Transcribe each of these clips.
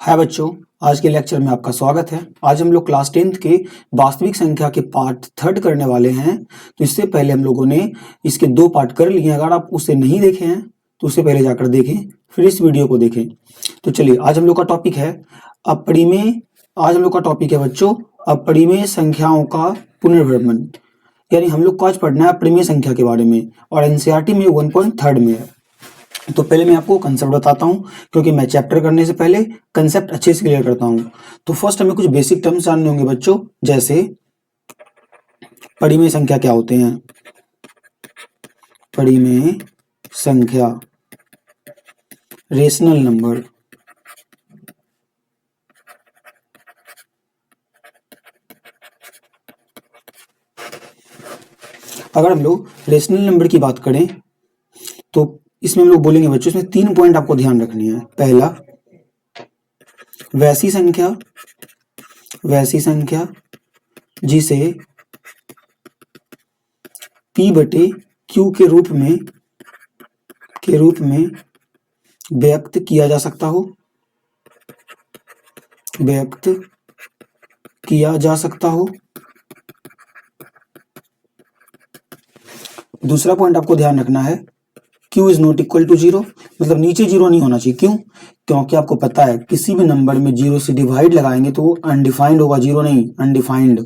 हाय बच्चों, आज के लेक्चर में आपका स्वागत है। आज हम लोग क्लास 10th के वास्तविक संख्या के पार्ट 3 करने वाले हैं। तो इससे पहले हम लोगों ने इसके 2 पार्ट कर लिए हैं। अगर आप उसे नहीं देखे हैं तो उससे पहले जाकर देखें, फिर इस वीडियो को देखें। तो चलिए, आज हम लोग का टॉपिक है अपरिमेय। आज हम लोग का टॉपिक है बच्चों अपरिमेय संख्याओं का पुनर्भ्रमण। यानी हम लोग को आज पढ़ना है अपरिमेय संख्या के बारे में, और एनसीईआरटी में 1.3 में है। तो पहले मैं आपको कंसेप्ट बताता हूं, क्योंकि मैं चैप्टर करने से पहले कंसेप्ट अच्छे से क्लियर करता हूं। तो फर्स्ट हमें कुछ बेसिक टर्म्स जानने होंगे बच्चों, जैसे परिमेय संख्या क्या होते हैं। परिमेय संख्या, रेशनल नंबर। अगर हम लोग रेशनल नंबर की बात करें तो इसमें हम लोग बोलेंगे बच्चों, इसमें 3 पॉइंट आपको ध्यान रखनी है। पहला, वैसी संख्या जिसे P बटे Q के रूप में व्यक्त किया जा सकता हो। दूसरा पॉइंट आपको ध्यान रखना है, Q is not equal to 0, मतलब नीचे 0 नहीं होना चाहिए। क्यों? क्योंकि आपको पता है किसी भी नंबर में 0 से डिवाइड लगाएंगे तो वो अनडिफाइंड होगा, 0 नहीं, अनडिफाइंड।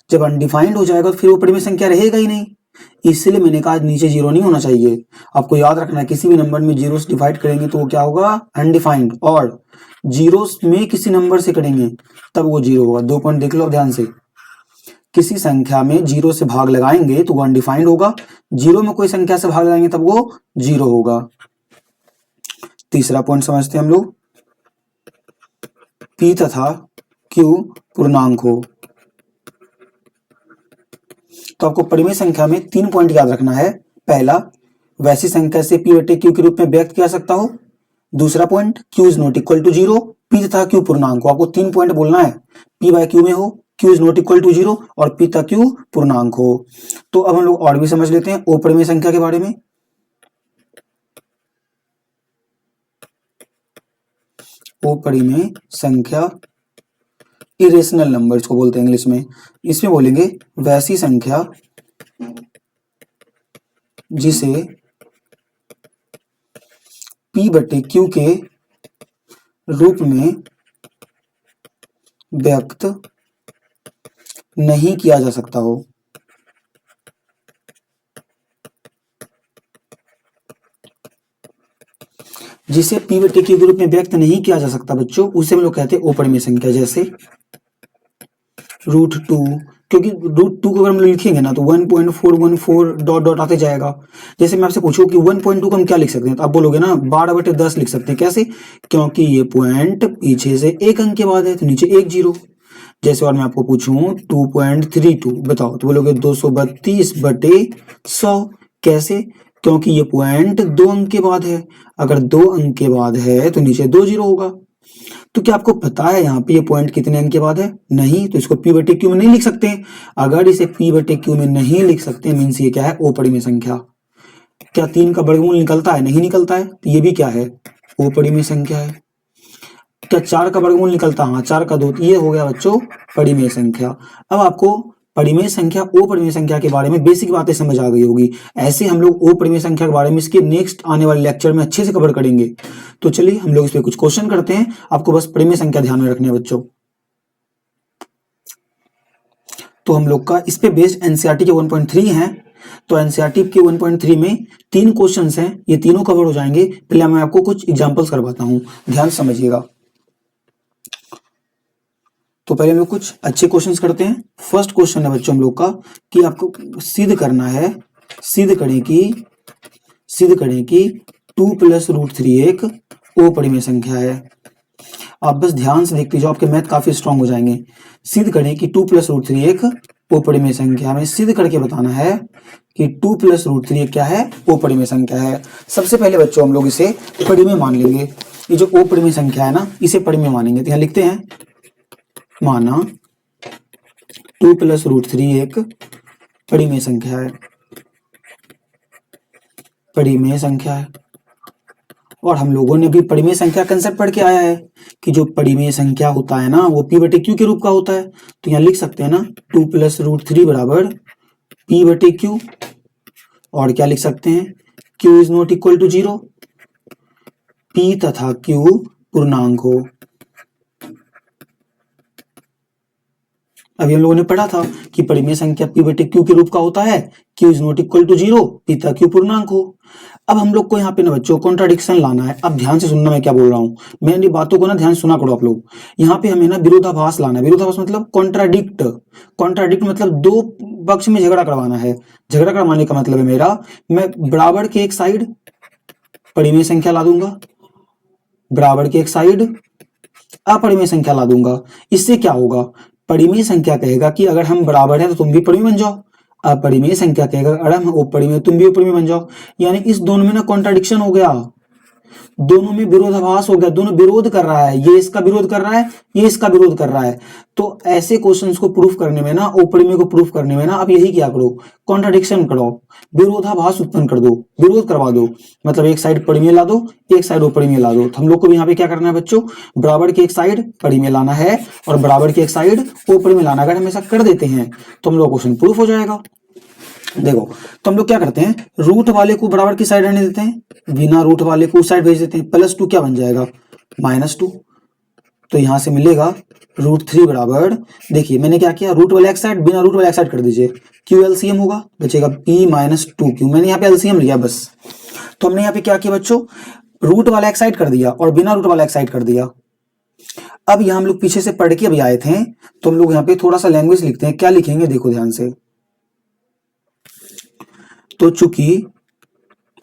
जब अनडिफाइंड हो जाएगा तो फिर वो परिमेय संख्या रहेगा ही नहीं। इसलिए मैंने कहा नीचे 0 नहीं होना चाहिए। आपको याद रखना है, किसी भी नंबर में 0 से डिवाइड करेंगे तो वो क्या होगा, अनडिफाइंड, और 0 में किसी नंबर से करेंगे तब वो 0 होगा। 2 पॉइंट देख लो ध्यान से। किसी संख्या में 0 से भाग लगाएंगे तो वो अनडिफाइंड होगा, 0 में कोई संख्या से भाग लगाएंगे तब वो 0 होगा। तीसरा पॉइंट समझते हैं हम लोग, P तथा Q पूर्णांक हो। तो आपको परिमेय संख्या में 3 पॉइंट याद रखना है। पहला, वैसी संख्या से P बटे Q के रूप में व्यक्त किया सकता हो। दूसरा point, Q is not equal to 0, P तथा Q पूर्णांक हो। आपको 3 पॉइंट बोलना है, P बाय Q में हो, Q is not equal to 0 और P तथा Q पूर्णांक हो। तो अब हम लोग और भी समझ लेते हैं अपरिमेय संख्या के बारे में। अपरिमेय संख्या, इरेशनल नंबर इसको बोलते हैं इंग्लिश में। इसमें बोलेंगे वैसी संख्या जिसे P बटे Q के रूप में व्यक्त नहीं किया जा सकता हो। जिसे P बटे Q के रूप में व्यक्त नहीं किया जा सकता बच्चों, उसे हम लोग कहते हैं अपरिमेय संख्या। जैसे √2, क्योंकि √2 को अगर हम लिखेंगे ना तो 1.414 डॉट डॉट आते जाएगा। जैसे मैं आपसे पूछूं कि 1.2 को हम क्या लिख सकते हैं, तो आप बोलोगे ना 12/10 लिख सकते हैं। कैसे? क्योंकि ये पॉइंट पीछे से एक अंक के बाद है तो नीचे एक 0। जैसे और मैं आपको पूछूं 2.32 बताओ, तो बोलोगे 232/100। कैसे? क्योंकि ये पॉइंट 2 अंक के बाद है। अगर 2 अंक के बाद है तो नीचे 2 0 होगा। तो क्या आपको पता है यहाँ पे ये पॉइंट कितने अंक के बाद है? नहीं, तो इसको P बटे Q में नहीं लिख सकते। अगर इसे P बटे Q में नहीं लिख सकते मीन्स ये क्या है, अपरिमेय संख्या। क्या 3 का वर्गमूल निकलता है? नहीं निकलता है, तो ये भी क्या है, अपरिमेय संख्या है। क्या 4 का वर्गमूल निकलता है? हाँ, 4 का 2, ये हो गया बच्चों परिमेय संख्या। अब आपको परिमेय संख्या, अपरिमेय संख्या के बारे में बेसिक बातें समझ आ गई होगी। ऐसे हम लोग अपरिमेय संख्या के बारे में इसके नेक्स्ट आने वाले लेक्चर में अच्छे से कवर करेंगे। तो चलिए हम लोग इस पे कुछ क्वेश्चन करते हैं। आपको बस परिमेय संख्या ध्यान में रखनी है बच्चों। तो हम लोग का इस पे बेस्ड एनसीईआरटी के 1.3 है। तो एनसीईआरटी के 1.3 में 3 क्वेश्चंस हैं, ये तीनों कवर हो जाएंगे। पहले मैं आपको कुछ एग्जांपल्स करवाता हूं, ध्यान समझिएगा। तो पहले हम लोग कुछ अच्छे क्वेश्चंस करते हैं। फर्स्ट क्वेश्चन है बच्चों हम लोग का कि आपको सिद्ध करना है, सिद्ध करें कि 2 + √3 एक अपरिमेय संख्या है। आप बस ध्यान से देखते जाओ, आपके मैथ काफी स्ट्रांग हो जाएंगे। सिद्ध करें कि 2 + √3 एक अपरिमेय संख्या। हमें सिद्ध करके बताना है कि 2 + √3 क्या है, अपरिमेय संख्या है। सबसे पहले बच्चों हम लोग इसे परिमेय मान लेंगे। ये जो अपरिमेय संख्या है ना, इसे परिमेय मानेंगे। तो यहाँ लिखते हैं, माना 2 + √3 एक परिमेय संख्या है, और हम लोगों ने भी परिमेय संख्या कंसेप्ट पढ़ के आया है कि जो परिमेय संख्या होता है ना वो p/q के रूप का होता है। तो यहाँ लिख सकते हैं ना 2 + √3 बराबर p/q, और क्या लिख सकते हैं q is not equal to 0, p तथा q पूर्णांक हो। अभी हम लोगों ने पढ़ा था कि परिमेय संख्या p/q के रूप का होता है, q is not equal to 0, p तथा q पूर्णांक हो। अब हम लोग को यहाँ पे ना बच्चों कॉन्ट्राडिक्शन लाना है। अब ध्यान से सुनना मैं क्या बोल रहा हूँ, मेरी बातों को ना ध्यान सुना करो आप लोग। यहाँ पे हमें ना विरोधाभास लाना है। विरोधाभास मतलब कॉन्ट्राडिक्ट। कॉन्ट्राडिक्ट मतलब दो पक्ष में झगड़ा करवाना है। झगड़ा करवाने का मतलब है मेरा, मैं बराबर के एक साइड परिमेय संख्या ला दूंगा, बराबर के एक साइड अपरिमेय संख्या ला दूंगा। इससे क्या होगा, परिमेय संख्या कहेगा कि अगर हम बराबर हैं तो तुम भी परिमेय बन जाओ, अपरिमेय संख्या कहेगा अगर हम अपरिमेय तुम भी अपरिमेय बन जाओ। यानी इस दोनों में ना कॉन्ट्राडिक्शन हो गया, दोनों में विरोधाभास हो गया, दोनों विरोध कर रहा है, ये इसका विरोध कर रहा है, ये इसका विरोध कर रहा है। तो ऐसे क्वेश्चंस को प्रूफ करने में ना, अपरिमेय को प्रूफ करने में ना आप यही क्या करो, कॉन्ट्राडिक्शन करो, विरोधाभास उत्पन्न कर दो, विरोध करवा दो। मतलब एक साइड परिमेय ला दो, एक साइड अपरिमेय ला दो। तो हम लोग को यहाँ पे क्या करना है बच्चों, बराबर की एक साइड परिमेय लाना है और बराबर की एक साइड अपरिमेय लाना। अगर हम ऐसा कर देते हैं तो हम लोग क्वेश्चन प्रूफ हो जाएगा। देखो तो हम लोग क्या करते हैं, रूट वाले को बराबर की साइड रहने देते हैं, बिना रूट वाले को उस साइड भेज देते हैं। +2 क्या बन जाएगा -2। तो यहां से मिलेगा √3 बराबर, देखिए मैंने क्या किया, रूट वाले एक साइड बिना रूट वाले एक साइड कर दीजिए, क्यू एलसीएम होगा, बचेगा p-2q। मैंने यहाँ पे एलसीएम लिया बस। तो हमने यहाँ पे क्या किया बच्चों, रूट वाला एक साइड कर दिया और बिना रूट वाला एक साइड कर दिया। अब यहाँ हम लोग पीछे से पढ़ के अभी आए थे, तो हम लोग यहाँ पे थोड़ा सा लैंग्वेज लिखते हैं। क्या लिखेंगे देखो ध्यान से। तो चूंकि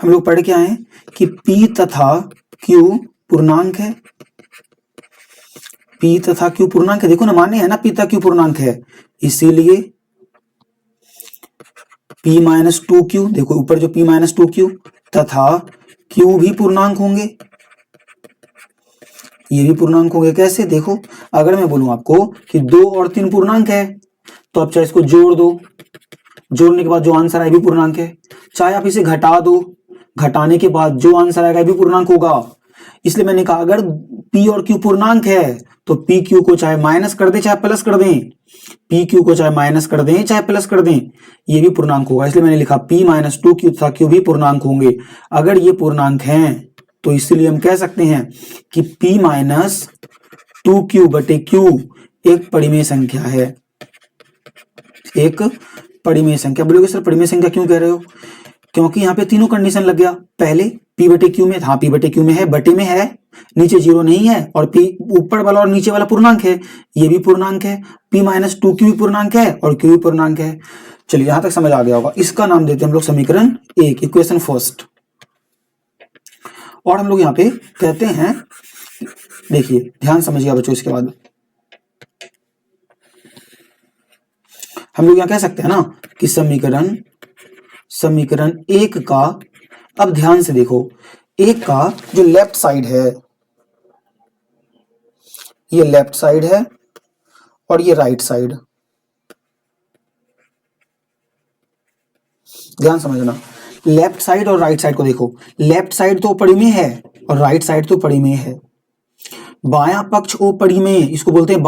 हम लोग पढ़ के आए कि p तथा q पूर्णांक है, p तथा q पूर्णांक है, देखो ना माने है ना p तथा q पूर्णांक है, इसीलिए p-2q, देखो ऊपर जो p-2q तथा q भी पूर्णांक होंगे, ये भी पूर्णांक होंगे। कैसे देखो, अगर मैं बोलूं आपको कि 2 और 3 पूर्णांक है तो आप चाहे इसको जोड़ दो, जोड़ने के बाद जो आंसर आए भी पूर्णांक है। चाहे आप इसे घटा दो, घटाने के बाद जो आंसर आएगा भी पूर्णांक होगा। इसलिए मैंने कहा अगर p और q पूर्णांक है तो p q को चाहे माइनस कर दें चाहे प्लस कर दें, p q को चाहे माइनस कर दें चाहे प्लस कर दें, ये भी पूर्णांक होगा। इसलिए मैंने लिखा p-2q तथा q भी पूर्णांक होंगे। अगर ये पूर्णांक हैं तो इसलिए हम कह सकते हैं कि p-2q बटे q एक परिमेय संख्या है, एक परिमेय संख्या। बोलोगे सर परिमेय संख्या क्यों कह रहे हो, क्योंकि यहाँ पे तीनों कंडीशन लग गया। पहले p/q में, हाँ p/q में है, बटे में है, नीचे 0 नहीं है, और p ऊपर वाला और नीचे वाला पूर्णांक है, ये भी पूर्णांक है, p-2q भी पूर्णांक है और q भी पूर्णांक है। चलिए यहां तक समझ आ गया होगा। इसका नाम देते हैं हम लोग समीकरण 1, इक्वेशन फर्स्ट। और हम लोग यहाँ पे कहते हैं, देखिए ध्यान समझिएगा बच्चों, इसके बाद हम लोग यहाँ कह सकते हैं ना कि समीकरण 1 का, अब ध्यान से देखो, 1 का जो लेफ्ट साइड है, ये लेफ्ट साइड है और ये राइट साइड, ध्यान समझना। लेफ्ट साइड और राइट साइड को देखो, लेफ्ट साइड तो परिमेय है और राइट साइड तो परिमेय है। बायां पक्ष ओ परिमेय, इसको बोलते हैं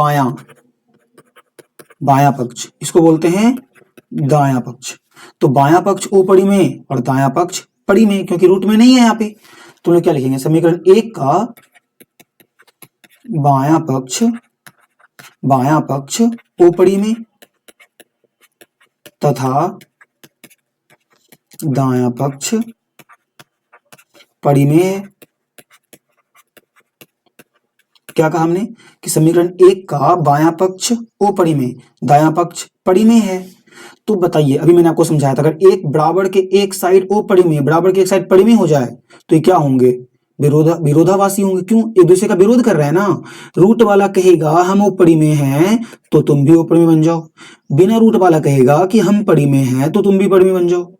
बायां पक्ष, इसको बोलते हैं दायां पक्ष। तो बायां पक्ष ओ परिमेय और दायां पक्ष परिमेय, क्योंकि रूट में नहीं है यहाँ पे। तो लोग क्या लिखेंगे, समीकरण 1 का बायां पक्ष ओ परिमेय तथा दायां पक्ष परिमेय है। क्या कहा हमने कि समीकरण 1 का बायां पक्ष अपरिमेय, दायां पक्ष परिमेय है। तो बताइए, अभी मैंने आपको समझाया था, अगर एक बराबर के एक साइड अपरिमेय, बराबर के एक साइड परिमेय हो जाए तो ये क्या होंगे, विरोधाभासी होंगे। क्यों, एक दूसरे का विरोध कर रहे हैं ना। रूट वाला कहेगा हम अपरिमेय हैं तो तुम भी अपरिमेय बन जाओ, बिना रूट वाला कहेगा कि हम परिमेय हैं तो तुम भी परिमेय बन जाओ।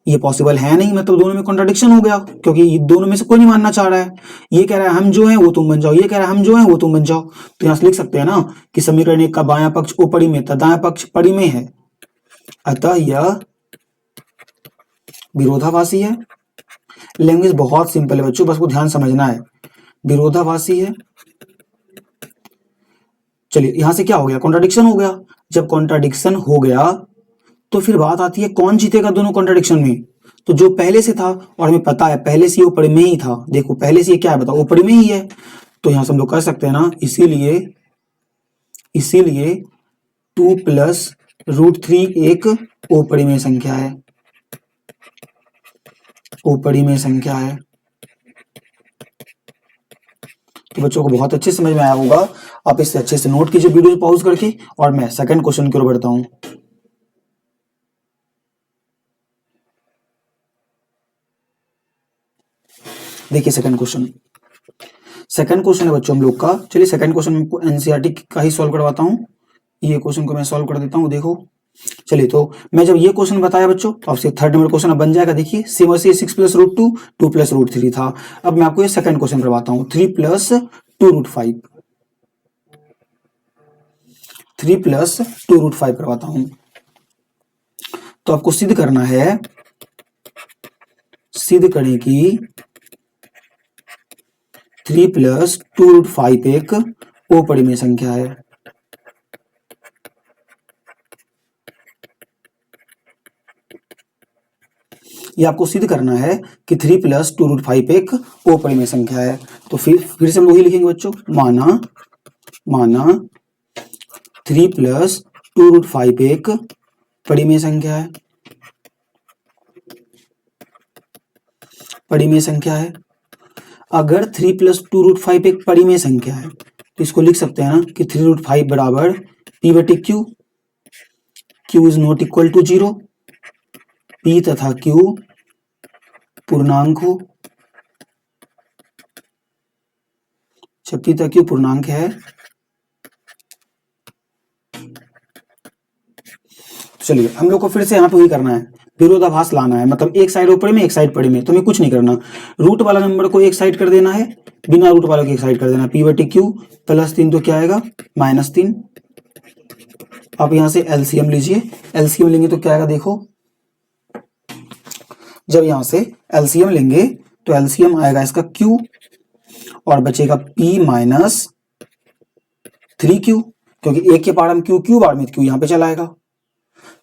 ये पॉसिबल है नहीं, मतलब दोनों में कॉन्ट्रडिक्शन हो गया, क्योंकि दोनों में से कोई नहीं मानना चाह रहा है। ये कह रहा है हम जो हैं वो तुम बन जाओ, ये कह रहा है हम जो हैं वो तुम बन जाओ। तो यहां से लिख सकते हैं ना कि समीकरण 1 का बायां पक्ष अपरिमेय तथा दायां पक्ष परिमेय है, अतः यह विरोधाभासी है। लैंग्वेज बहुत सिंपल है बच्चों, बस को ध्यान समझना है। विरोधाभासी है। चलिए यहां से क्या हो गया, कॉन्ट्राडिक्शन हो गया। जब कॉन्ट्राडिक्शन हो गया तो फिर बात आती है कौन जीतेगा दोनों कॉन्ट्राडिक्शन में। तो जो पहले से था, और हमें पता है पहले से ये ऊपर में ही था, देखो पहले से ये क्या है बताओ, ऊपर में ही है। तो यहां से हम लोग कह सकते हैं ना, इसीलिए इसीलिए 2+√3 एक ओपरिमेय संख्या है, ओपरिमेय संख्या है। तो बच्चों को बहुत अच्छे समझ में आया होगा। आप इससे अच्छे से नोट कीजिए वीडियो पॉज करके, और मैं सेकंड क्वेश्चन की ओर बढ़ता हूं। देखिए सेकंड क्वेश्चन, सेकंड क्वेश्चन है बच्चों हम लोग का। चलिए सेकंड क्वेश्चन में एनसीईआरटी का ही सॉल्व करवाता हूं। ये क्वेश्चन को मैं सॉल्व कर देता हूं, देखो। चलिए तो मैं जब ये क्वेश्चन बताया बच्चों, तो आपसे थर्ड नंबर क्वेश्चन अब बन जाएगा। देखिए सेम से 6+√2, 2+√3 था। अब मैं आपको ये सेकंड क्वेश्चन करवाता हूँ, 3+2√5, 3+2√5 करवाता हूं। तो आपको सिद्ध करना है, सिद्ध करें कि 3+2√5 एक अपरिमेय संख्या है। ये आपको सिद्ध करना है कि 3+2√5 एक अपरिमेय संख्या है। तो फिर से हम लोग ही लिखेंगे बच्चों, माना 3+2√5 एक परिमेय संख्या है, परिमेय संख्या है। अगर 3+2√5 एक परिमेय संख्या है तो इसको लिख सकते हैं ना कि 3√5 बराबर P/Q, Q is not equal to 0, P तथा Q पूर्णांक हो, P तथा Q पूर्णांक है। चलिए हम लोग को फिर से यहाँ पे वही करना है, विरोधाभास लाना है, मतलब एक साइड ऊपर में एक साइड पड़े में। तो हमें कुछ नहीं करना, रूट वाला नंबर को एक साइड कर देना है, बिना रूट वाला को एक साइड कर देना। P/Q +3 तो क्या आएगा, -3। आप यहां से एलसीएम लीजिए, एलसीएम लेंगे तो क्या आएगा, देखो जब यहां से एलसीएम लेंगे तो एलसीएम आएगा इसका Q, और बचेगा P-3Q, क्योंकि एक के पार हम Q बार में Q यहां पे चला आएगा।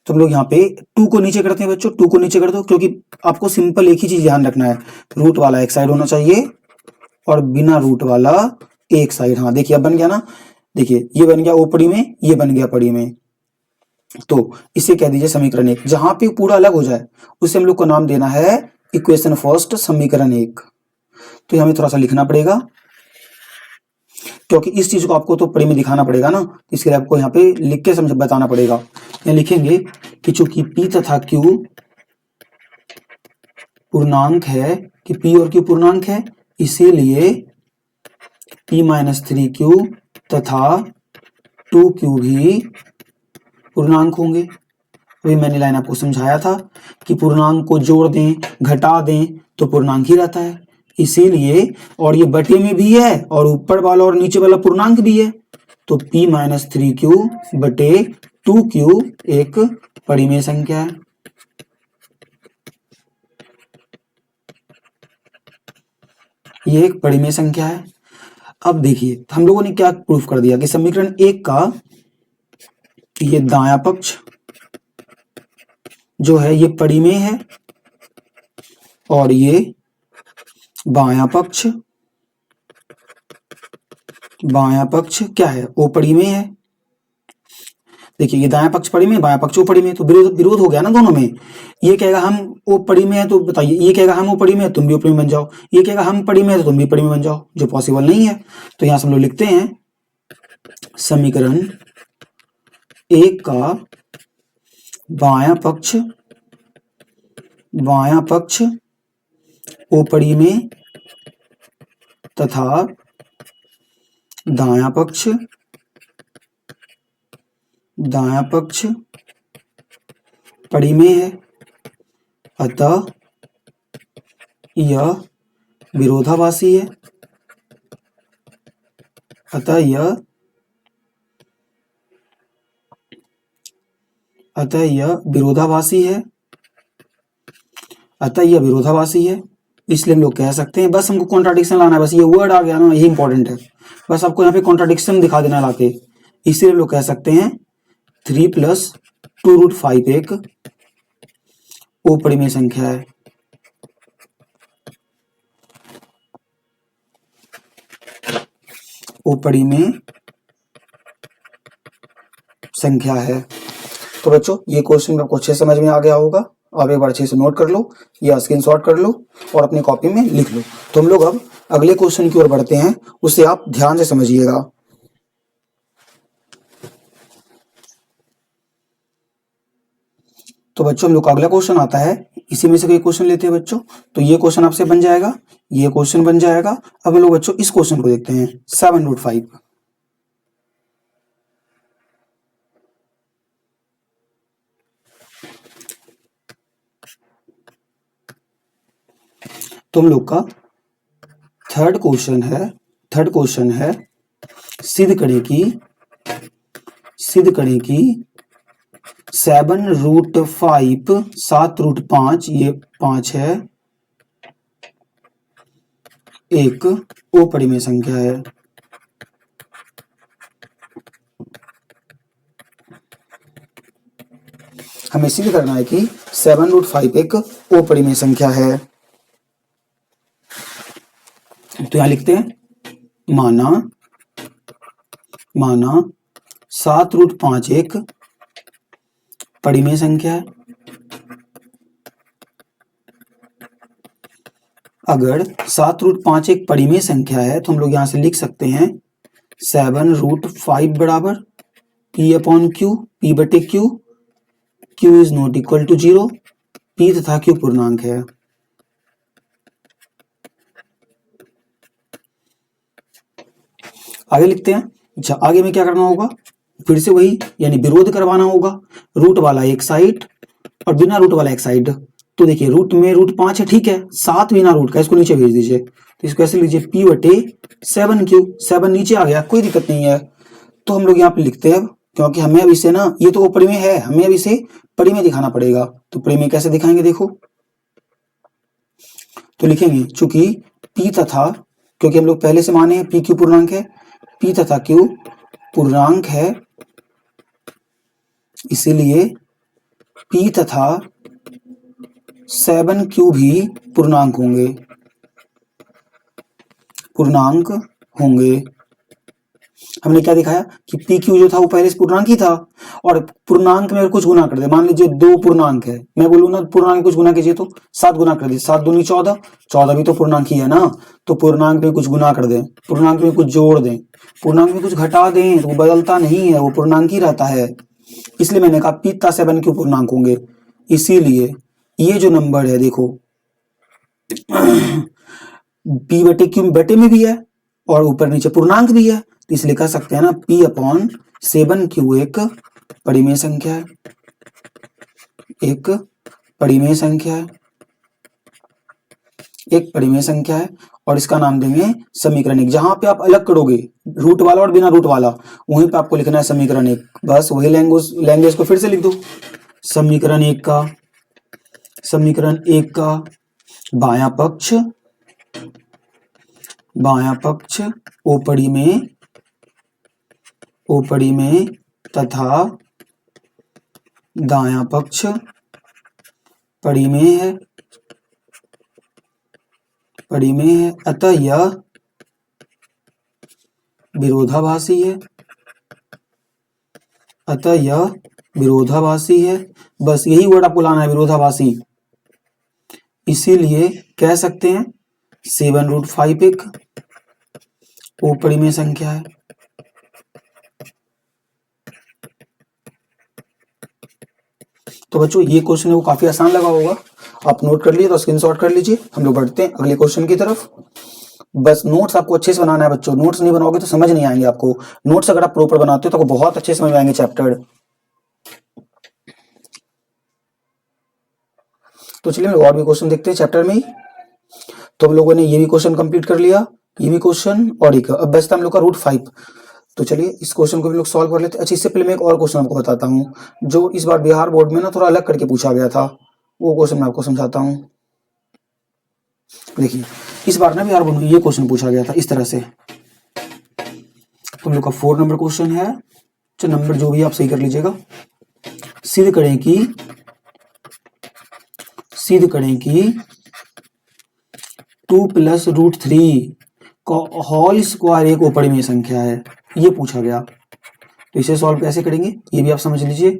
तो हम लोग यहाँ पे 2 को नीचे करते हैं बच्चों, 2 को नीचे कर दो, क्योंकि आपको सिंपल एक ही चीज ध्यान रखना है, रूट वाला एक साइड होना चाहिए और बिना रूट वाला एक साइड। हाँ देखिए अब बन गया ना, देखिए ये बन गया ओपड़ी में, ये बन गया पड़ी में। तो इसे कह दीजिए समीकरण 1। जहां पे पूरा अलग हो जाए उसे हम लोग को नाम देना है इक्वेशन फर्स्ट, समीकरण 1। तो हमें थोड़ा सा लिखना पड़ेगा, क्योंकि इस चीज को आपको तो पढ़ी में दिखाना पड़ेगा ना, इसके लिए आपको यहाँ पे लिख के समझ बताना पड़ेगा। यहाँ लिखेंगे कि चूंकि P तथा Q पूर्णांक है, कि P और Q पूर्णांक है, इसीलिए P-3Q तथा 2Q भी पूर्णांक होंगे। अभी मैंने लाइन आपको समझाया था कि पूर्णांक को जोड़ दें घटा दें तो पूर्णांक ही रहता है, इसीलिए। और ये बटे में भी है और ऊपर वाला और नीचे वाला पूर्णांक भी है, तो P-3Q बटे 2Q एक परिमेय संख्या है। ये एक परिमेय संख्या है। अब देखिए हम लोगों ने क्या प्रूफ कर दिया कि समीकरण 1 का ये दायां पक्ष जो है ये परिमेय है, और ये बायां पक्ष क्या है, अपरिमेय है। देखिए ये दायां पक्ष परिमेय, बायां पक्ष अपरिमेय, तो विरोध हो गया ना दोनों में। ये कहेगा हम अपरिमेय है तो बताइए, ये कहेगा हम अपरिमेय है तुम भी अपरिमेय बन जाओ, ये कहेगा हम परिमेय है तो तुम भी परिमेय बन जाओ, जो पॉसिबल नहीं है। तो यहां से हम लोग लिखते हैं समीकरण 1 का बायां पक्ष अपरिमेय तथा दायां पक्ष परिमेय है, अतः यह विरोधाभासी है, अतः यह विरोधाभासी है। इसलिए हम लोग कह सकते हैं, बस हमको कॉन्ट्राडिक्शन लाना है, बस ये वर्ड आ गया ना, यही इंपॉर्टेंट है, बस आपको यहाँ पे कॉन्ट्राडिक्शन दिखा देना लाके। इसलिए हम लोग कह सकते हैं 3 + 2√5 एक अपरिमेय संख्या है। अपरिमेय संख्या है। तो बच्चों ये क्वेश्चन आपको अच्छे समझ में आ गया होगा, आप एक बार अच्छे से नोट कर लो या स्क्रीनशॉट कर लो और अपनी कॉपी में लिख लो। तो हम लोग अब अगले क्वेश्चन की ओर बढ़ते हैं, उसे आप ध्यान से समझिएगा। तो बच्चों हम लोग का अगला क्वेश्चन आता है, इसी में से कोई क्वेश्चन लेते हैं बच्चों। तो ये क्वेश्चन आपसे बन जाएगा, ये क्वेश्चन बन जाएगा। अब हम लोग बच्चों इस क्वेश्चन को देखते हैं, 7√5। तो हम लोग का थर्ड क्वेश्चन है सिद्ध करें कि 7√5 7√5 ये 5 है, एक अपरिमेय संख्या है। हमें सिद्ध करना है कि 7√5 एक अपरिमेय संख्या है। तो यहां लिखते हैं, माना 7√5 एक परिमेय संख्या है। अगर 7√5 एक परिमेय संख्या है तो हम लोग यहां से लिख सकते हैं 7√5 बराबर P/Q, P/Q, Q is not equal to 0, P तथा Q पूर्णांक है। आगे लिखते हैं, अच्छा आगे में क्या करना होगा, फिर से वही यानी विरोध करवाना होगा, रूट वाला एक साइड और बिना रूट वाला एक साइड। तो देखिए रूट में रूट 5 है, ठीक है, 7 बिना रूट का, इसको नीचे भेज दीजिए। तो इसको ऐसे लीजिए P/7Q, 7 नीचे आ गया, कोई दिक्कत नहीं है। तो हम लोग यहाँ पे लिखते हैं, क्योंकि हमें अब इसे ना, ये तो वो परिमेय है, हमें अब इसे परिमेय दिखाना पड़ेगा। तो परिमेय कैसे दिखाएंगे देखो, तो लिखेंगे चूंकि P तथा, क्योंकि हम लोग पहले से माने हैं PQ पूर्णांक है, P तथा Q पूर्णांक है, इसीलिए P तथा 7Q भी पूर्णांक होंगे। हमने क्या दिखाया कि PQ जो था वो पहले से पूर्णांक ही था, और पूर्णांक में कुछ गुना कर दे, मान लीजिए 2 पूर्णांक है, मैं बोलूँ ना पूर्णांक कुछ गुना कीजिए तो 7 गुना कर दीजिए, 7 दूनी 14, 14 भी तो पूर्णांक ही है ना। तो पूर्णांक में कुछ गुना कर दें, पूर्णांक में कुछ जोड़ दें, पूर्णांक में कुछ घटा दें, तो वो बदलता नहीं है, वो पूर्णांक ही रहता है। इसलिए मैंने कहा P तथा 7Q पूर्णांक होंगे। इसीलिए ये जो नंबर है देखो P/Q बटे में भी है और ऊपर नीचे पूर्णांक भी है, तो इसलिए कह सकते हैं ना P/7Q एक परिमेय संख्या है, एक परिमेय संख्या है। और इसका नाम देंगे समीकरण 1। जहां पे आप अलग करोगे रूट वाला और बिना रूट वाला, वहीं पे आपको लिखना है समीकरण 1। बस वही लैंग्वेज को फिर से लिख दो, समीकरण 1 का बायां पक्ष अपरिमेय तथा दायां पक्ष परिमेय है, अतः यह विरोधाभासी है। बस यही वर्ड आपको लाना है, विरोधाभासी। इसीलिए कह सकते हैं 7√5 एक अपरिमेय संख्या है। तो बच्चों ये क्वेश्चन है वो काफी आसान लगा होगा, आप नोट कर लिए तो स्क्रीनशॉट कर लीजिए। हम लोग बढ़ते हैं अगले क्वेश्चन की तरफ। बस नोट्स आपको अच्छे से बनाना है बच्चों, नोट्स नहीं बनाओगे तो समझ नहीं आएंगे आपको। नोट्स अगर आप प्रॉपर बनाते हो तो आपको बहुत अच्छे समझ में आएंगे चैप्टर। तो चलिए और भी क्वेश्चन देखते हैं चैप्टर में ही। तो हम लोगों ने ये भी क्वेश्चन कंप्लीट कर लिया, ये भी क्वेश्चन, और एक अब बचता हम लोग का √5। तो चलिए इस क्वेश्चन को भी लोग सॉल्व कर लेते हैं। अच्छा इससे पहले मैं एक और क्वेश्चन आपको बताता हूँ, जो इस बार बिहार बोर्ड में ना थोड़ा अलग करके पूछा गया था, वो क्वेश्चन मैं आपको समझाता हूँ। देखिए इस बार ना भी यार ये क्वेश्चन पूछा गया था इस तरह से। तुम लोग का 4 नंबर क्वेश्चन है, चलो नंबर जो भी आप सही कर लीजिएगा। सिद्ध करें कि 2 प्लस रूट 3 का होल स्क्वायर एक अपरिमेय संख्या है, ये पूछा गया। तो इसे सॉल्व कैसे करेंगे ये भी आप समझ लीजिए।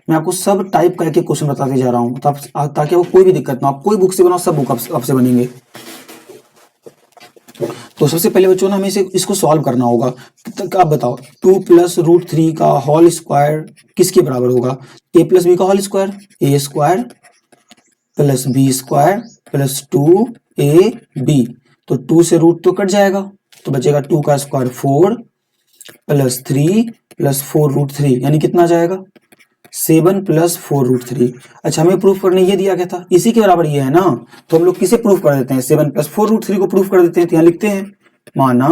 मैं आपको सब टाइप करके क्वेश्चन बताते जा रहा हूं ताकि आपको कोई भी दिक्कत ना, आप कोई बुक से बनाओ, सब बुक आपसे बनेंगे। तो सबसे पहले बच्चों ना हमें इसको सॉल्व करना होगा। तो आप बताओ 2 प्लस रूट 3 का होल स्क्वायर किसके बराबर होगा? ए प्लस बी का whole square, A square plus B square plus 2ab। तो 2 से रूट तो कट जाएगा, तो बचेगा 2 का स्क्वायर 4 प्लस 3 प्लस 4 रूट 3, यानी कितना जाएगा 7 प्लस 4 रूट 3। अच्छा हमें प्रूफ करने ये दिया गया था, इसी के बराबर ये है ना, तो हम लोग किसे प्रूफ कर देते हैं? 7 प्लस 4 रूट 3 को प्रूफ कर देते हैं। तो यहाँ लिखते हैं माना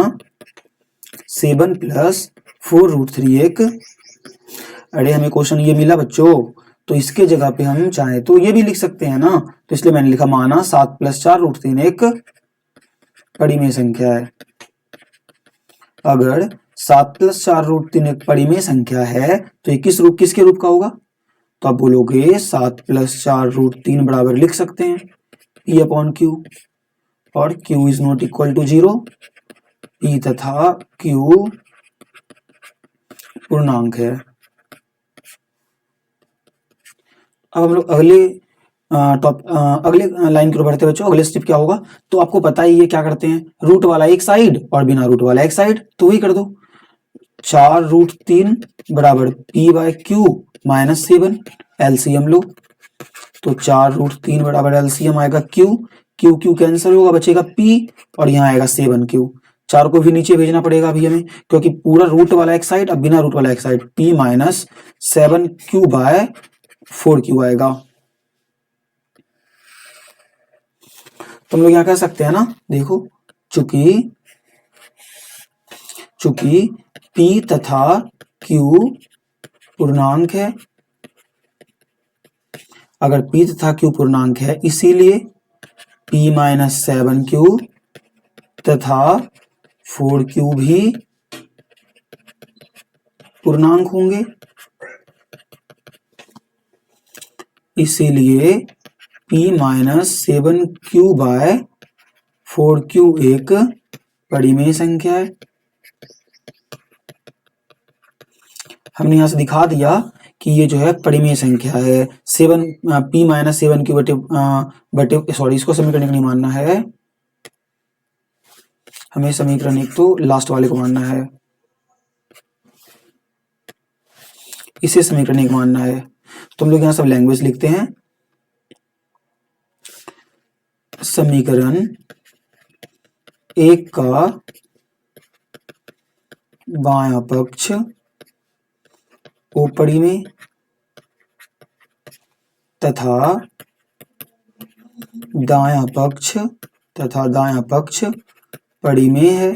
7 प्लस 4 रूट 3 एक, अरे हमें क्वेश्चन ये मिला बच्चों, तो इसके जगह पे हम चाहे तो ये भी लिख सकते हैं ना, तो इसलिए मैंने लिखा माना 7 प्लस 4 रूट 3 एक परिमेय संख्या है। अगर 7 प्लस 4 रूट 3 एक परिमेय संख्या है तो ये किसके रूप का होगा? तो आप बोलोगे 7 प्लस 4 रूट 3 बराबर लिख सकते हैं P अपॉन Q, और Q is not equal to 0, P तथा Q पूर्णांक है। अब हम लोग अगले लाइन की ओर बढ़ते बच्चों। अगले स्टेप क्या होगा? तो आपको पता ही है क्या करते हैं, रूट वाला एक साइड और बिना रूट वाला एक साइड, तो वही कर दो। 4 रूट 3 बराबर P by Q minus 7, LCM लो। तो 4 रूट 3 बराबर एलसीएम आएगा Q, Q कैंसिल होगा, बचेगा P, और यहाँ आएगा 7Q। 4 को भी नीचे भेजना पड़ेगा अभी हमें, क्योंकि पूरा रूट वाला एक साइड अब बिना रूट वाला एक side, P minus 7Q bye 4Q आएगा। तुम लोग यहाँ कह सकते हैं ना, देखो चूंकि P तथा Q पूर्णांक है, अगर P तथा Q पूर्णांक है इसीलिए P माइनस 7Q तथा 4Q भी पूर्णांक होंगे, इसीलिए P minus 7Q bye 4Q एक परिमेय संख्या है। हमने यहां से दिखा दिया कि ये जो है परिमेय संख्या है। P माइनस 7Q बटे सॉरी, इसको समीकरण नहीं मानना है हमें, समीकरण एक तो लास्ट वाले को मानना है, इसे समीकरण एक मानना है। तो हम लोग यहाँ सब लैंग्वेज लिखते हैं। समीकरण एक का बायां पक्ष अपरिमेय तथा दायां पक्ष परिमेय है,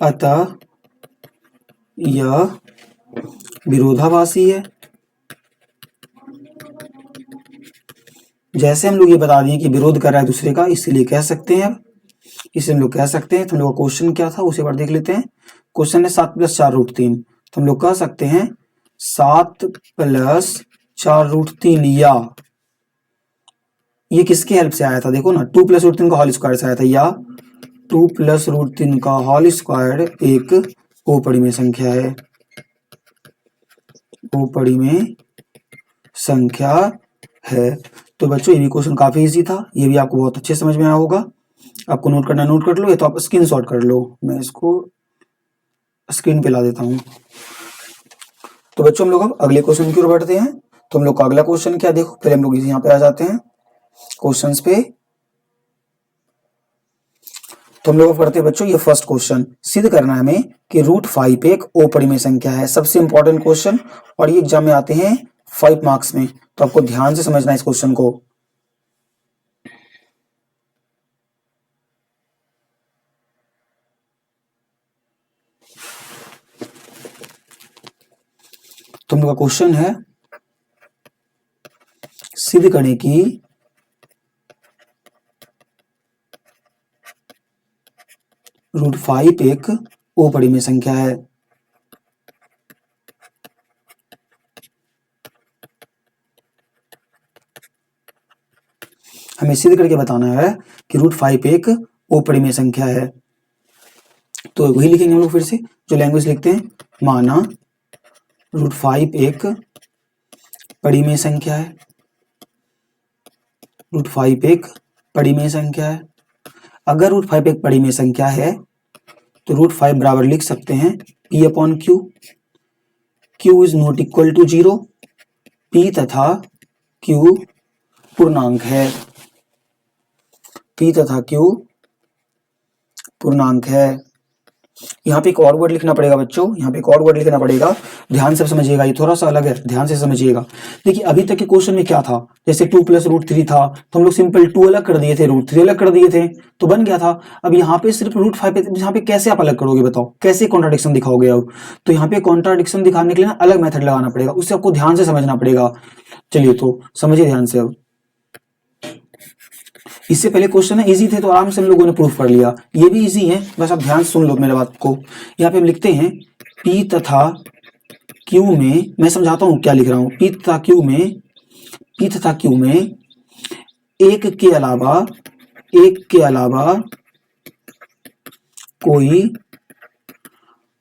अतः यह विरोधाभासी है। जैसे हम लोग ये बता दिए कि विरोध कर रहा है दूसरे का, इसीलिए कह सकते हैं, इसे हम लोग कह सकते हैं। तो हम लोग का क्वेश्चन क्या था उसे बार देख लेते हैं। क्वेश्चन है 7 प्लस 4 रूट 3, तो हम लोग कह सकते हैं 7 प्लस 4 रूट 3, या ये किसके हेल्प से आया था? देखो ना, 2 प्लस रूट 3 का होल स्क्वायर से आया था, या 2 प्लस रूट 3 का होल स्क्वायर एक अपरिमेय संख्या है, अपरिमेय संख्या है। तो बच्चों ये भी क्वेश्चन काफी इजी था, ये भी आपको बहुत अच्छे समझ में आया होगा। आपको नोट करना नोट कर लो, या तो आप स्क्रीनशॉट कर लो, मैं इसको स्क्रीन पे ला देता हूं। तो बच्चों हम लोग अब अगले क्वेश्चन की ओर बढ़ते हैं। तो हम लोग का अगला क्वेश्चन क्या, देखो पहले हम लोग यहाँ पे आ जाते हैं क्वेश्चंस पे। तो हम लोग करते हैं बच्चों ये फर्स्ट क्वेश्चन, सिद्ध करना है हमें कि रूट 5 एक अपरिमेय संख्या है। सबसे इंपॉर्टेंट क्वेश्चन, और ये एग्जाम में आते हैं 5 मार्क्स में, तो आपको ध्यान से समझना है इस क्वेश्चन को। तो हम लोग का क्वेश्चन है, सिद्ध करें कि √5 एक अपरिमेय संख्या है। हमें सिद्ध करके बताना है कि √5 एक अपरिमेय संख्या है। तो वही लिखेंगे हम लोग फिर से जो लैंग्वेज लिखते हैं, माना √5 एक परिमेय संख्या है। √5 एक परिमेय संख्या है। अगर √5 एक परिमेय संख्या है तो √5 बराबर लिख सकते हैं P/Q। Q is not equal to 0। P तथा Q पूर्णांक है। P तथा Q पूर्णांक है। यहाँ पे एक और वर्ड लिखना पड़ेगा बच्चों, यहाँ पे एक और वर्ड लिखना पड़ेगा, ध्यान से समझिएगा, ये थोड़ा सा अलग है, ध्यान से समझिएगा। देखिए अभी तक के क्वेश्चन में क्या था, जैसे 2 + √3 था तो हम लोग सिंपल 2 अलग कर दिए थे, √3 अलग कर दिए थे तो बन गया था। अब यहाँ पे सिर्फ √5, यहाँ पे कैसे आप अलग करोगे बताओ, कैसे कॉन्ट्राडिक्शन दिखाओगे? अब तो यहाँ पे कॉन्ट्राडिक्शन दिखाने के लिए ना अलग मेथड लगाना पड़ेगा, उससे आपको ध्यान से समझना पड़ेगा। चलिए तो समझिए ध्यान से। अब इससे पहले क्वेश्चन है इजी थे तो आराम से हम लोगों ने प्रूफ कर लिया, ये भी इजी है, बस आप ध्यान सुन लो मेरे बात को। यहाँ पे हम लिखते हैं P तथा Q में, मैं समझाता हूँ क्या लिख रहा हूँ, P तथा Q में एक के अलावा कोई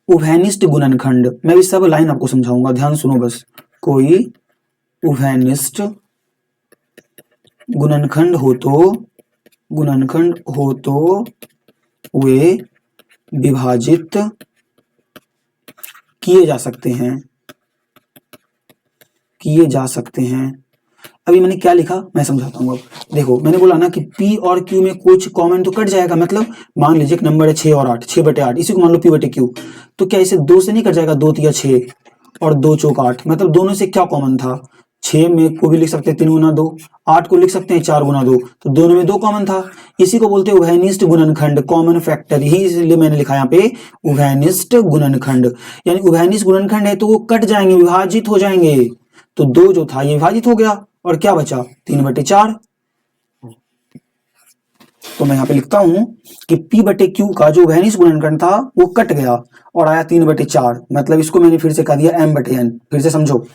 उभयनिष्ठ गुणनखंड, मैं भी सब लाइन आपको समझाऊंगा, ध्यान सुनो बस। कोई उभयनिष्ठ गुणनखंड हो तो वे विभाजित किए जा सकते हैं। अभी मैंने क्या लिखा मैं समझाता हूँ। अब देखो मैंने बोला ना कि P और Q में कुछ कॉमन तो कट जाएगा, मतलब मान लीजिए एक नंबर है 6 और 8, 6/8, इसी को मान लो P/Q, तो क्या इसे 2 से नहीं कट जाएगा? 2 × 6 और 2 × 8, मतलब दोनों से क्या कॉमन था? 6 में को भी लिख सकते हैं 3 × 2, 8 को लिख सकते हैं 4 × 2, तो दोनों में 2 कॉमन था। इसी को बोलते हैं उभयनिष्ठ गुणनखंड, कॉमन फैक्टर, यही इसलिए मैंने लिखा यहाँ पे उभयनिष्ठ गुणनखंड। यानी उभयनिष्ठ गुणनखंड है तो वो कट जाएंगे, विभाजित हो जाएंगे। तो 2 जो था ये विभाजित हो गया और क्या बचा? 3/4। तो मैं यहाँ पे लिखता हूं कि P/Q का जो उभयनिष्ठ गुणनखंड था वो कट गया और आया 3/4, मतलब इसको मैंने फिर से कह दिया M/N। फिर से समझो,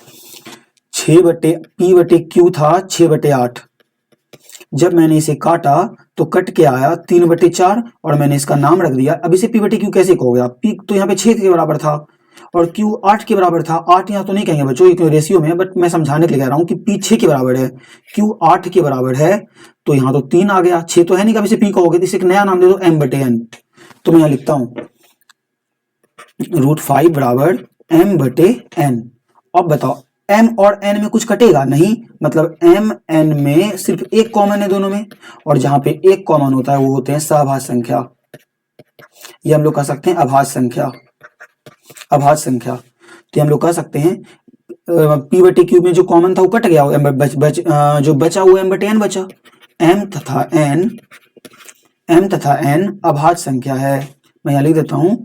P/Q था 6/8, जब मैंने इसे काटा तो कट के आया 3/4 और मैंने इसका नाम रख दिया। अब इसे P/Q कैसे कहोगे आप? P तो यहाँ पे 6 के बराबर था और Q 8 के बराबर था। 8 यहाँ तो नहीं कहेंगे बच्चों, ये रेशियो में है, बट मैं समझाने के लिए कह रहा हूँ कि P 6 के बराबर है, Q 8 के बराबर है, तो यहाँ तो 3 आ गया, 6 तो है नहीं, कब इसे P कहोगे? तो इसे एक नया नाम दे दो M/N। तो मैं यहाँ लिखता हूँ √5 बराबर M/N। अब बताओ M और N में कुछ कटेगा नहीं, मतलब M N में सिर्फ एक कॉमन है दोनों में, और जहां पे एक कॉमन होता है वो होते हैं सहभाज्य संख्या, ये हम लोग कह सकते हैं अभाज्य संख्या। तो हम लोग कह सकते हैं P/Q में जो कॉमन था वो कट गया, जो बचा वो M/N बचा। M तथा N अभाज्य संख्या है। मैं यहाँ लिख देता हूं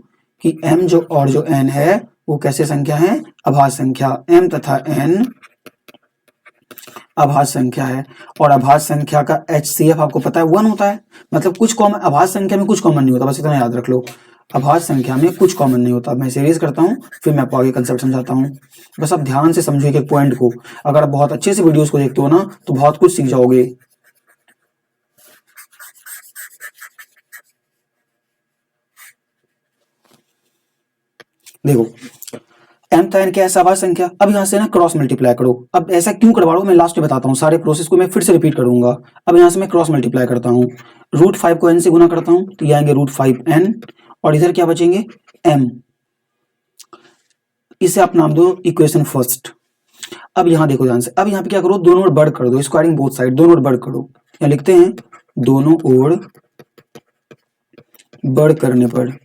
कि M जो N है वो कैसे संख्या है? अभाज्य संख्या। M तथा N अभाज्य संख्या है, और अभाज्य संख्या का HCF आपको पता है 1 होता है, मतलब कुछ कॉमन, अभाज्य संख्या में कुछ कॉमन नहीं होता, बस इतना याद रख लो, अभाज्य संख्या में कुछ कॉमन नहीं होता। मैं इसे रेज करता हूँ फिर मैं आपको आगे कंसेप्ट समझाता हूँ, बस आप ध्यान से समझो एक पॉइंट को। अगर आप बहुत अच्छे से वीडियोस को देखते हो ना तो बहुत कुछ सीख जाओगे। देखो M था N क्या है? सहभाज्य संख्या। अब यहाँ से ना क्रॉस मल्टीप्लाई करो। अब ऐसा क्यों करवा रहा हूँ मैं लास्ट में बताता हूँ, सारे प्रोसेस को मैं फिर से रिपीट करूंगा। अब यहाँ से मैं क्रॉस मल्टीप्लाई करता हूँ, √5 को N से गुना करता हूँ तो ये आएंगे √5N, और इधर क्या बचेंगे? M। इसे आप नाम दो इक्वेशन फर्स्ट। अब यहाँ देखो ध्यान से, अब यहाँ पे क्या करो, दोनों ओर बढ़ कर दो, स्क्वायरिंग बोथ साइड, दोनों ओर बढ़ करो। यहाँ लिखते हैं दोनों ओर बढ़ करने पर,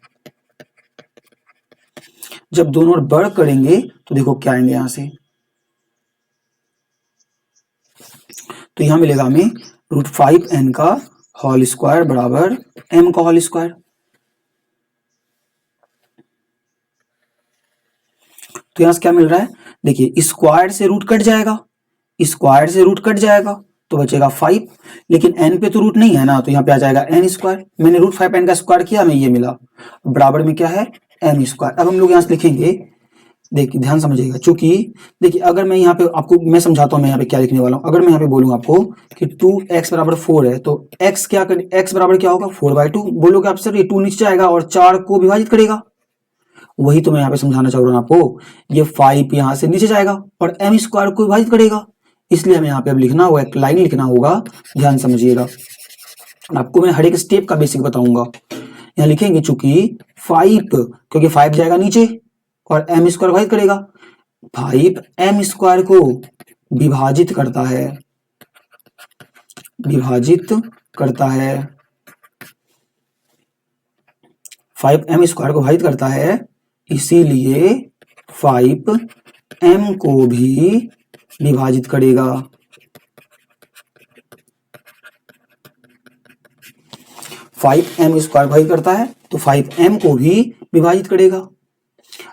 जब दोनों ओर बढ़ करेंगे तो देखो क्या आएंगे यहां से, तो यहां मिलेगा हमें √5N का होल स्क्वायर बराबर M का होल स्क्वायर। तो यहां से क्या मिल रहा है? देखिए स्क्वायर से रूट कट जाएगा, स्क्वायर से रूट कट जाएगा, तो बचेगा 5, लेकिन n पे तो रूट नहीं है ना, तो यहाँ पे आ जाएगा n स्क्वायर। मैंने रूट 5n का स्क्वायर किया, हमें ये मिला, बराबर में क्या है m स्क्वायर। अब हम लोग यहाँ से लिखेंगे, देखिए ध्यान समझिएगा, चूंकि देखिए अगर मैं यहाँ पे आपको मैं समझाता हूँ मैं यहाँ पे क्या लिखने वाला हूँ। अगर मैं यहाँ पे बोलूँ आपको कि 2x बराबर 4 है, तो x क्या कर x बराबर क्या होगा 4/2। बोलोगे आप सर ये 2 नीचे जाएगा और 4 को विभाजित करेगा, वही तो मैं यहाँ पे समझाना चाह रहा हूँ आपको। ये 5 यहाँ से नीचे जाएगा और m स्क्वायर को विभाजित करेगा, इसलिए हमें यहाँ पे अब लिखना होगा, एक लाइन लिखना होगा। ध्यान समझिएगा, आपको मैं हर एक स्टेप का बेसिक बताऊंगा। यहाँ लिखेंगे चूंकि 5, क्योंकि 5 जाएगा नीचे और m स्क्वायर विभाजित करेगा, 5 m स्क्वायर को विभाजित करता है, विभाजित करता है, 5 m स्क्वायर को विभाजित करता है, इसीलिए 5 m को भी विभाजित करेगा। 5 m स्क्वायर विभाजित करता है तो 5 m को भी विभाजित करेगा।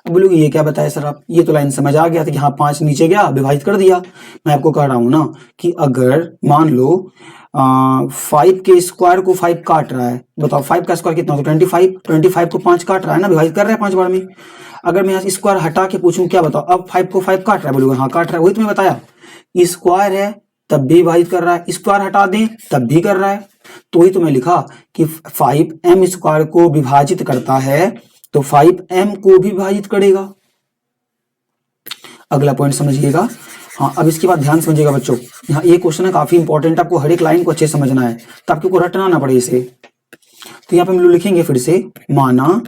अब बोलोगे ये क्या बताया सर आप, ये तो लाइन समझ आ गया था कि हाँ 5 नीचे गया विभाजित कर दिया। मैं आपको कह रहा हूं ना कि अगर मान लो 5 के स्क्वायर को 5 काट रहा है, बताओ 5 का स्क्वायर कितना होता है 25, 25 को 5 काट रहा है ना, विभाजित कर रहा है 5 बार में। अगर मैं यहाँ स्क्वायर हटा के पूछूं क्या बताओ, अब 5 को 5 काट रहा है, बोलोगे हाँ काट रहा है, वही तुम्हें बताया, स्क्वायर है तब भी विभाजित कर रहा है, स्क्वायर हटा दें तब भी कर रहा है। तो वही तो मैं लिखा कि 5 m स्क्वायर को विभाजित करता है तो 5 m को भी विभाजित करेगा। अगला पॉइंट समझिएगा। हाँ अब इसके बाद ध्यान समझिएगा बच्चों, यहाँ एक क्वेश्चन है काफी इंपॉर्टेंट, आपको हर एक लाइन को अच्छे समझना है ताकि आपको रटना ना पड़े इसे। तो यहाँ पे हम लोग लिखेंगे फिर से माना,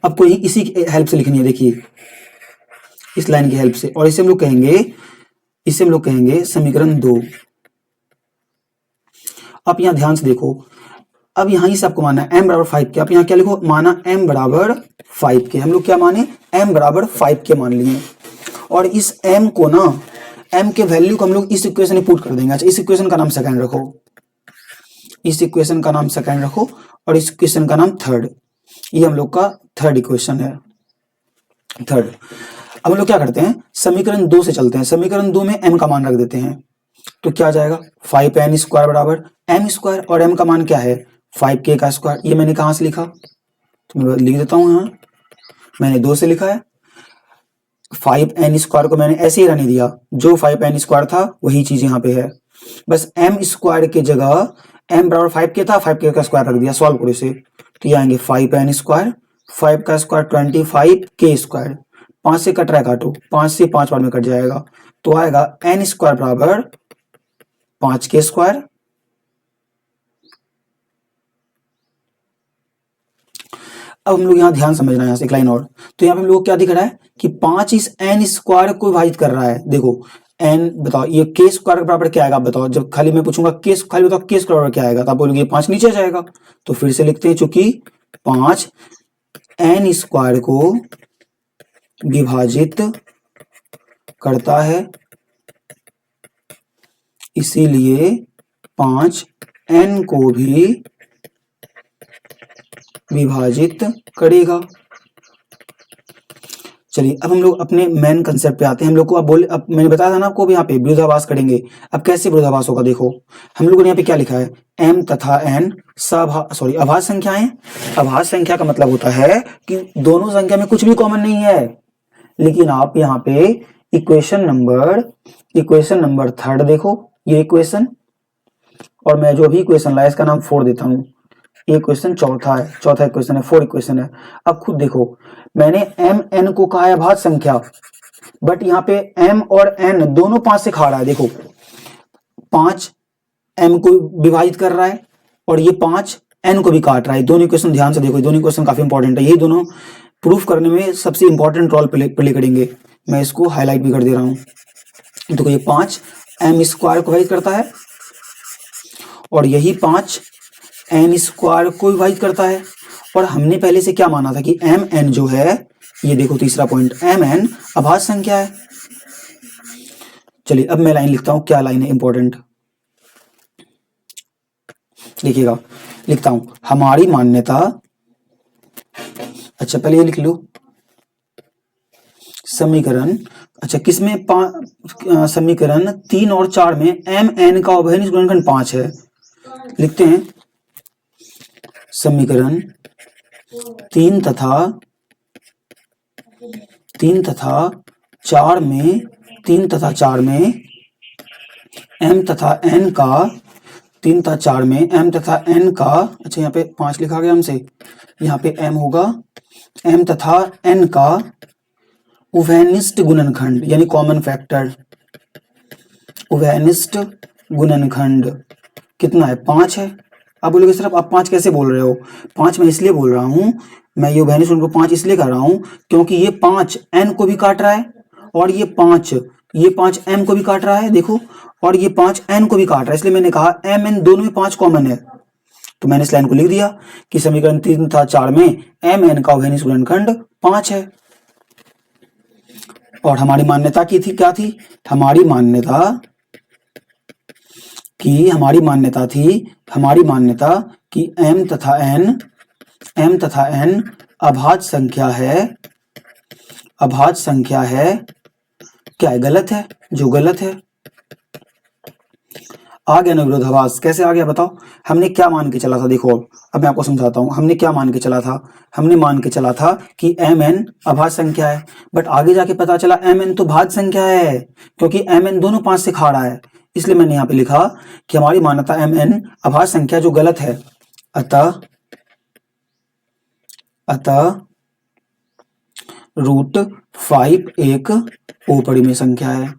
अब कोई इसी की हेल्प से लिखनी है, देखिए इस लाइन की हेल्प से, और इसे हम लोग कहेंगे, इसे हम लोग कहेंगे समीकरण 2। अब यहाँ ध्यान से देखो, अब यहां से आपको मानना है m बराबर 5 के, आप यहाँ क्या लिखो माना m बराबर 5 के, हम लोग क्या माने m बराबर 5 के मान लिए। और इस m को ना, m के वैल्यू को हम लोग इस इक्वेशन में पुट कर देंगे। अच्छा इस इक्वेशन का नाम सेकंड रखो, इस इक्वेशन का नाम सेकंड रखो और इस इक्वेशन का नाम थर्ड, ये हम लोग का थर्ड इक्वेशन है, थर्ड। अब हम लोग क्या करते हैं समीकरण 2 से चलते हैं, समीकरण 2 में m का मान रख देते हैं, तो क्या आ जाएगा 5n स्क्वायर बराबर m स्क्वायर, और m का मान क्या है 5k का स्क्वायर। ये मैंने कहां से लिखा, तो मैं लिख देता हूं, यहाँ मैंने 2 से लिखा है। 5n स्क्वायर को मैंने ऐसे ही रहने दिया, जो 5n स्क्वायर था वही चीज यहाँ पे है, बस m स्क्वायर के जगह m बराबर 5k था, 5k का स्क्वायर रख दिया, सॉल्व करो इसे, तो ये आएंगे 5n स्क्वायर, 5 का स्क्वायर 25k स्क्वायर, 5 से कट रहा है काटो, 5 से 5 बार में कट जाएगा, तो आएगा n स्क्वायर बराबर 5k स्क्वायर। अब हम लोग यहाँ ध्यान समझना है, यहाँ से एक लाइन और, तो यहाँ पे हम लोग क्या दिख रहा है कि 5 इस n स्क्वायर को विभाजित कर रहा है। देखो n बताओ ये k स्क्वायर के बराबर क्या आएगा, आप बताओ, जब खाली मैं पूछूंगा k खाली बताओ k स्क्वायर बराबर क्या आएगा, तो आप बोलोगे 5 नीचे जाएगा, तो फिर से लिखते हैं चूंकि 5 n स्क्वायर को विभाजित करता है, इसीलिए 5 n को भी विभाजित करेगा। चलिए अब हम लोग अपने मेन कंसेप्ट पे आते हैं। हम लोग को अब मैंने बताया था ना आपको, यहाँ पे विरोधाभास करेंगे। अब कैसे विरोधाभास होगा, देखो हम लोगों ने यहाँ पे क्या लिखा है m तथा n अभाज्य संख्याएं। अभाज्य संख्या का मतलब होता है कि दोनों संख्या में कुछ भी कॉमन नहीं है, लेकिन आप यहाँ पे इक्वेशन नंबर थर्ड देखो, ये इक्वेशन, और मैं जो भी इक्वेशन लाया इसका नाम 4 देता हूँ, ये क्वेश्चन चौथा है, चौथा इक्वेशन है, 4 इक्वेशन है। अब खुद देखो मैंने m n को कहा है अभाज्य संख्या, बट यहाँ पे m और n दोनों 5 से खा रहा है। देखो 5 m को विभाजित कर रहा है और ये 5 n को भी काट रहा है। दोनों इक्वेशन ध्यान से देखो, दोनों इक्वेशन काफी इंपॉर्टेंट है, यही दोनों प्रूफ करने में सबसे इंपॉर्टेंट रोल प्ले करेंगे। मैं इसको हाईलाइट भी कर दे रहा हूँ। देखो ये 5 m स्क्वायर को विभाजित करता है और यही 5 n स्क्वायर को विभाजित करता है, और हमने पहले से क्या माना था कि m n जो है, ये देखो तीसरा पॉइंट, m n अभाज्य संख्या है। चलिए अब मैं लाइन लिखता हूं, क्या लाइन है इंपॉर्टेंट, देखिएगा लिखता हूं, हमारी मान्यता, अच्छा पहले ये लिख लो समीकरण, अच्छा, किसमें समीकरण 3 और 4 में एम एन का अवयनिष्ठ गुणनखंड 5 है। लिखते हैं समीकरण 3 तथा 4 में एम तथा एन का 3 तथा 4 में एम तथा एन का, अच्छा यहाँ पे 5 लिखा गया हमसे, यहाँ पे एम होगा, एम तथा एन का उभयनिष्ठ गुणनखंड यानी कॉमन फैक्टर, उभयनिष्ठ गुणनखंड कितना है, 5 है। अब बोलोगे सर आप 5 कैसे बोल रहे हो? 5 मैं इसलिए बोल रहा हूं, मैं ये उभयनिष्ठ गुणनखंड को 5 इसलिए कर रहा हूं क्योंकि ये 5 एन को भी काट रहा है और ये 5 एम को भी काट रहा है, देखो, और ये 5 एन को भी काट रहा है, इसलिए मैंने कहा एम एन दोनों में 5 कॉमन है। तो मैंने इस लाइन को लिख दिया कि समीकरण 3 तथा 4 में एम एन का उभयनिष्ठ गुणनखंड 5 है। और हमारी मान्यता की थी, क्या थी हमारी मान्यता कि एम तथा एन अभाज्य संख्या है, क्या है, गलत है, जो गलत है। आ गया ना विरोधाभास? कैसे आ गया बताओ? हमने क्या मान के चला था, देखो अब मैं आपको समझाता हूं। हमने क्या मान के चला था? हमने मान के चला था कि एम एन अभाज्य संख्या है, बट आगे जाके पता चला एम एन तो भाज्य संख्या है, क्योंकि एम एन दोनों 5 से खा रहा है। इसलिए मैंने यहाँ पे लिखा कि हमारी मान्यता एम एन अभाज्य संख्या जो गलत है। अतः √5 एक अपरिमेय संख्या है।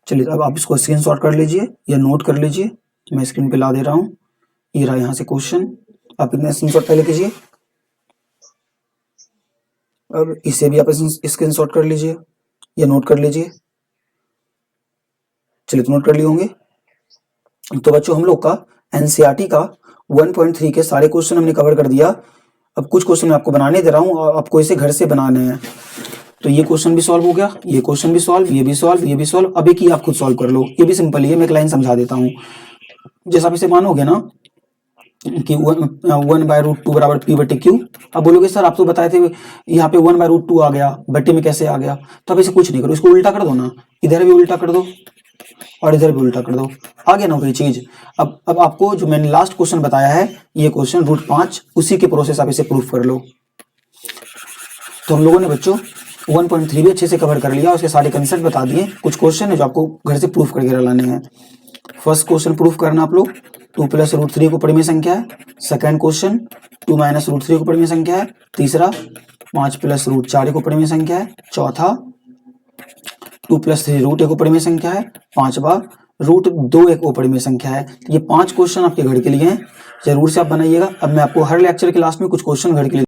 चलिए अब आप इसको स्क्रीनशॉट कर लीजिए या नोट कर लीजिए, मैं स्क्रीन पे ला दे रहा हूं। ये रहा यहाँ से क्वेश्चन, आप इतना स्क्रीनशॉट पहले कीजिए और इसे भी आप स्क्रीनशॉट कर लीजिए या नोट कर लीजिए। चलिए तो नोट कर लिए होंगे। तो बच्चों हम लोग का एनसीईआरटी का 1.3 के सारे क्वेश्चन हमने कवर कर दिया। अब कुछ क्वेश्चन मैं आपको बनाने दे रहा हूँ और आपको इसे घर से बनाने हैं। तो ये क्वेश्चन भी सॉल्व हो गया, ये क्वेश्चन भी सॉल्व, ये भी सॉल्व, ये भी सॉल्व। अब एक ही आप खुद सॉल्व कर लो, ये भी सिंपल है। मैं एक लाइन समझा देता हूँ। जैसा आप इसे मानोगे ना कि 1/√2 बराबर P/Q। अब बोलोगे सर आप तो बताए थे यहाँ पे 1/√2 आ गया, बट्टे में कैसे आ गया? तो अब इसे कुछ नहीं करो, इसको उल्टा कर दो ना, इधर भी उल्टा कर दो और इधर भी उल्टा कर दो, आ गया ना वही चीज। अब आपको जो मैंने लास्ट क्वेश्चन बताया है, ये क्वेश्चन √5, उसी के प्रोसेस आप इसे प्रूफ कर लो। तो हम लोगों ने बच्चों 1.3 भी अच्छे से कवर कर लिया, उसके सारे कंसेप्ट बता दिए। कुछ क्वेश्चन है जो आपको घर से प्रूफ करके लाने हैं। फर्स्ट क्वेश्चन प्रूफ करना आप लोग, 2 + √3 को परिमेय संख्या है। सेकंड क्वेश्चन 2 - √3 को परिमेय संख्या है। तीसरा 5 + √4 को परिमेय संख्या है। चौथा 2 + 3 √1 को परिमेय संख्या है। पांचवा √2 एक अपरिमेय संख्या है। ये 5 क्वेश्चन आपके घर के लिए हैं, जरूर से आप बनाइएगा। अब मैं आपको हर लेक्चर के लास्ट में कुछ क्वेश्चन घर के लिए